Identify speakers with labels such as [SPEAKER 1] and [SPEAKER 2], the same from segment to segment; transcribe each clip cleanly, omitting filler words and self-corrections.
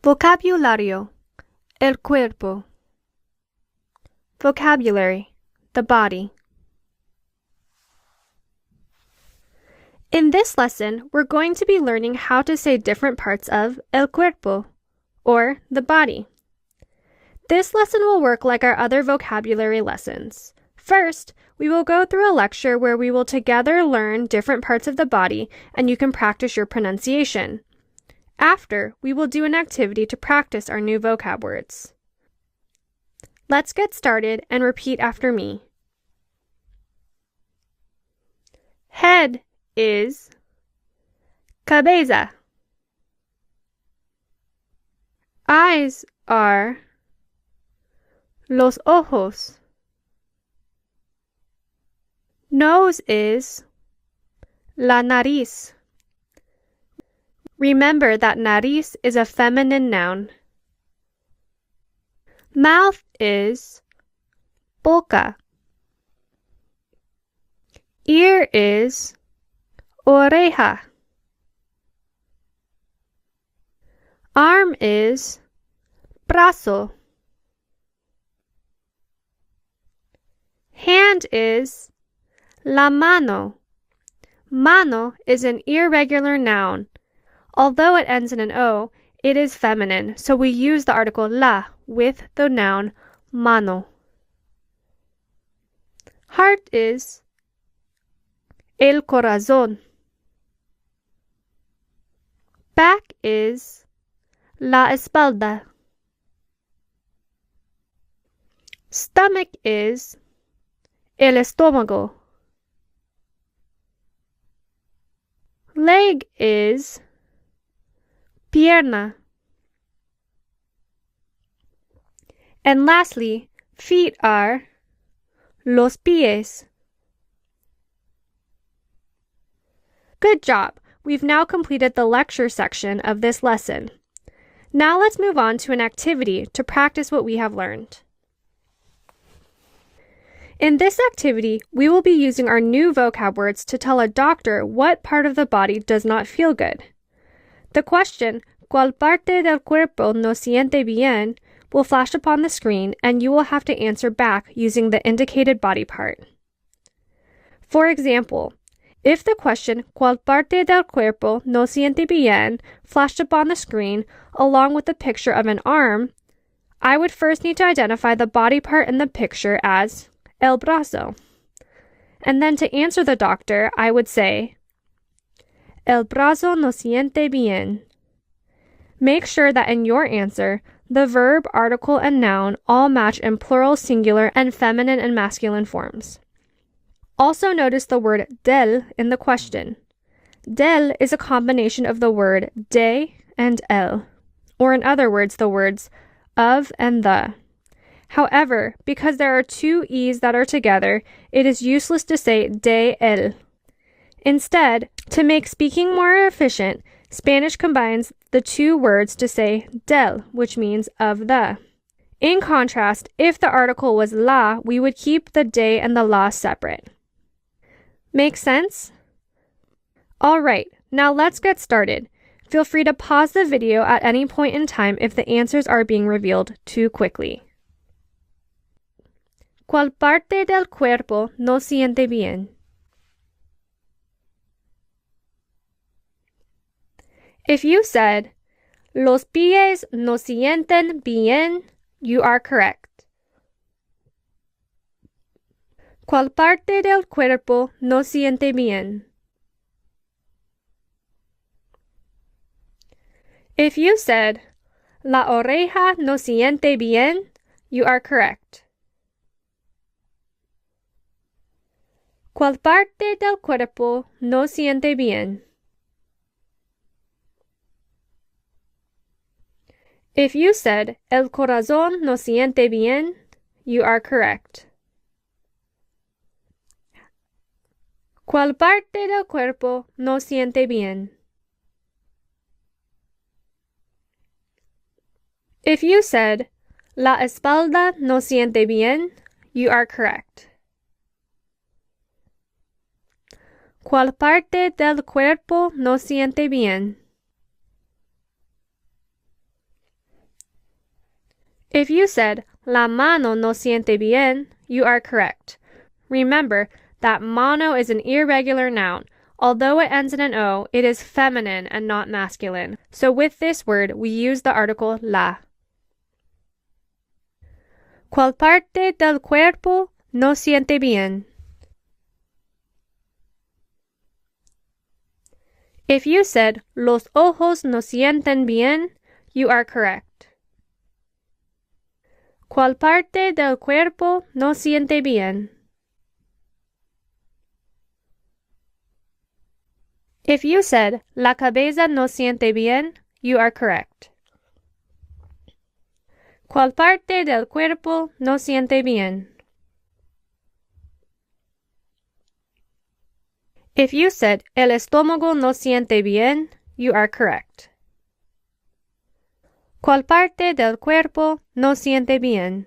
[SPEAKER 1] Vocabulario. El cuerpo. Vocabulary. The body. In this lesson, we're going to be learning how to say different parts of el cuerpo, or the body. This lesson will work like our other vocabulary lessons. First, we will go through a lecture where we will together learn different parts of the body and you can practice your pronunciation. After, we will do an activity to practice our new vocab words. Let's get started and repeat after me. Head is cabeza. Eyes are los ojos. Nose is la nariz. Remember that nariz is a feminine noun. Mouth is boca. Ear is oreja. Arm is brazo. Hand is la mano. Mano is an irregular noun. Although it ends in an O, it is feminine, so we use the article la with the noun mano. Heart is el corazón. Back is la espalda. Stomach is el estómago. Leg is pierna. And lastly, feet are los pies. Good job! We've now completed the lecture section of this lesson. Now let's move on to an activity to practice what we have learned. In this activity, we will be using our new vocab words to tell a doctor what part of the body does not feel good. The question, ¿Cuál parte del cuerpo no siente bien?, will flash upon the screen and you will have to answer back using the indicated body part. For example, if the question, ¿Cuál parte del cuerpo no siente bien?, flashed upon the screen along with the picture of an arm, I would first need to identify the body part in the picture as el brazo. And then to answer the doctor, I would say, El brazo no siente bien. Make sure that in your answer, the verb, article, and noun all match in plural, singular, and feminine and masculine forms. Also notice the word del in the question. Del is a combination of the word de and el, or in other words, the words of and the. However, because there are two e's that are together, it is useless to say de el. Instead, to make speaking more efficient, Spanish combines the two words to say del, which means of the. In contrast, if the article was la, we would keep the de and the la separate. Make sense? Alright, now let's get started. Feel free to pause the video at any point in time if the answers are being revealed too quickly. ¿Cuál parte del cuerpo no siente bien? If you said, los pies no sienten bien, you are correct. ¿Cuál parte del cuerpo no siente bien? If you said, la oreja no siente bien, you are correct. ¿Cuál parte del cuerpo no siente bien? If you said, el corazón no siente bien, you are correct. ¿Cuál parte del cuerpo no siente bien? If you said, la espalda no siente bien, you are correct. ¿Cuál parte del cuerpo no siente bien? If you said, la mano no siente bien, you are correct. Remember that mano is an irregular noun. Although it ends in an O, it is feminine and not masculine. So with this word, we use the article la. ¿Cuál parte del cuerpo no siente bien? If you said, los ojos no sienten bien, you are correct. ¿Cuál parte del cuerpo no siente bien? If you said, la cabeza no siente bien, you are correct. ¿Cuál parte del cuerpo no siente bien? If you said, el estómago no siente bien, you are correct. ¿Cuál parte del cuerpo no siente bien?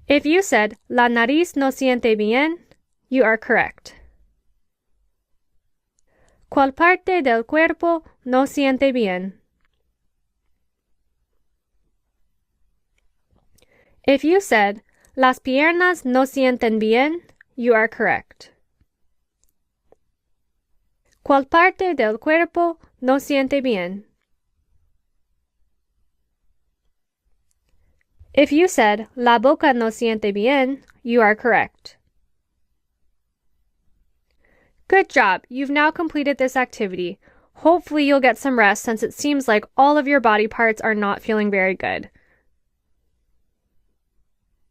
[SPEAKER 1] If you said, la nariz no siente bien, you are correct. ¿Cuál parte del cuerpo no siente bien? If you said, las piernas no sienten bien, you are correct. ¿Cuál parte del cuerpo no siente bien? If you said, la boca no siente bien, you are correct. Good job! You've now completed this activity. Hopefully you'll get some rest since it seems like all of your body parts are not feeling very good.